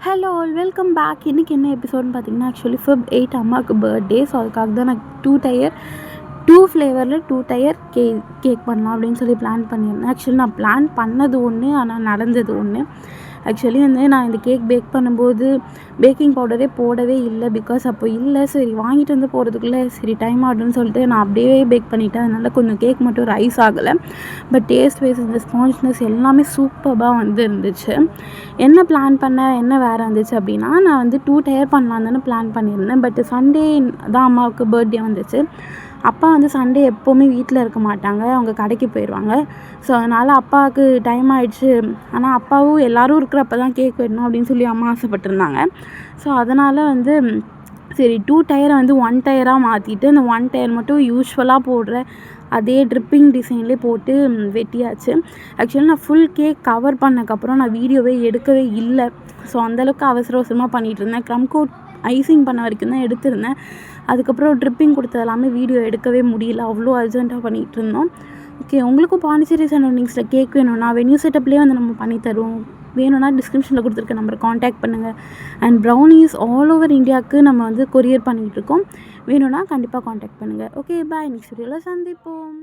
Hello all welcome back. இன்றைக்கி என்ன எபிசோடுன்னு பார்த்தீங்கன்னா, ஆக்சுவலி Feb 8 அம்மாவுக்கு பர்த்டே. ஸோ அதுக்காக தான் நான் 2 ஃப்ளேவரில் 2 டயர் கேக் பண்ணலாம் அப்படின்னு சொல்லி பிளான் பண்ணியிருந்தேன். ஆக்சுவலி நான் பிளான் பண்ணது ஒன்று, ஆனால் நடந்தது ஒன்று. ஆக்சுவலி நான் இந்த கேக் பேக் பண்ணும்போது பேக்கிங் பவுடரே போடவே இல்லை. பிகாஸ் அப்போ இல்லை, சரி வாங்கிட்டு வந்து போகிறதுக்குள்ளே சரி டைம் ஆகுதுன்னு சொல்லிட்டு நான் அப்படியே பேக் பண்ணிவிட்டேன். அதனால் கொஞ்சம் கேக் மட்டும் ரைஸ் ஆகலை. பட் டேஸ்ட் வைஸ் இந்த ஸ்பாஞ்ச்னஸ் எல்லாமே சூப்பராக வந்து இருந்துச்சு. என்ன பிளான் பண்ணேன், என்ன வேறு இருந்துச்சு அப்படின்னா, நான் 2 டயர் பண்ணலாம் தானே பிளான் பண்ணியிருந்தேன். பட் சண்டே தான் அம்மாவுக்கு பர்த்டே வந்துச்சு. அப்பா சண்டே எப்போவுமே வீட்டில் இருக்க மாட்டாங்க, அவங்க கடைக்கு போயிடுவாங்க. ஸோ அதனால் அப்பாவுக்கு டைம் ஆகிடுச்சு. ஆனால் அப்பாவும் எல்லோரும் இருக்கிறப்ப தான் கேக் வெட்டணும் அப்படின்னு சொல்லி அம்மா ஆசைப்பட்டிருந்தாங்க. ஸோ அதனால் சரி 2 டயரை 1 டயராக மாற்றிட்டு அந்த 1 டயர் மட்டும் யூஸ்வலாக போடுற அதே ட்ரிப்பிங் டிசைன்லேயே போட்டு வெட்டியாச்சு. ஆக்சுவலி நான் ஃபுல் கேக் கவர் பண்ணக்கப்புறம் நான் வீடியோவே எடுக்கவே இல்லை. ஸோ அந்தளவுக்கு அவசர அவசரமாக பண்ணிகிட்டு இருந்தேன். க்ரம் கோட் ஐசிங் பண்ண வரைக்கும் தான் எடுத்திருந்தேன். அதுக்கப்புறம் ட்ரிப்பிங் கொடுத்தது எல்லாமே வீடியோ எடுக்கவே முடியல, அவ்வளோ அர்ஜென்ட்டாக பண்ணிகிட்டு இருந்தோம். ஓகே, உங்களுக்கும் பாண்டிச்சேரி சரௌண்டிங்ஸில் கேக் வேணும்னா வென்யூ செட்டப்லேயே நம்ம பண்ணி தருவோம். வேணும்னா டிஸ்கிரிப்ஷனில் கொடுத்துருக்க நம்பரை காண்டாக்ட் பண்ணுங்கள். அண்ட் ப்ரௌனிஸ் ஆல் ஓவர் இந்தியாவுக்கு நம்ம கொரியர் பண்ணிகிட்டு இருக்கோம். வேணும்னா கண்டிப்பாக காண்டாக்ட் பண்ணுங்கள். ஓகே பாய், நெக்ஸ்ட் வீடியோவில் சந்திப்போம்.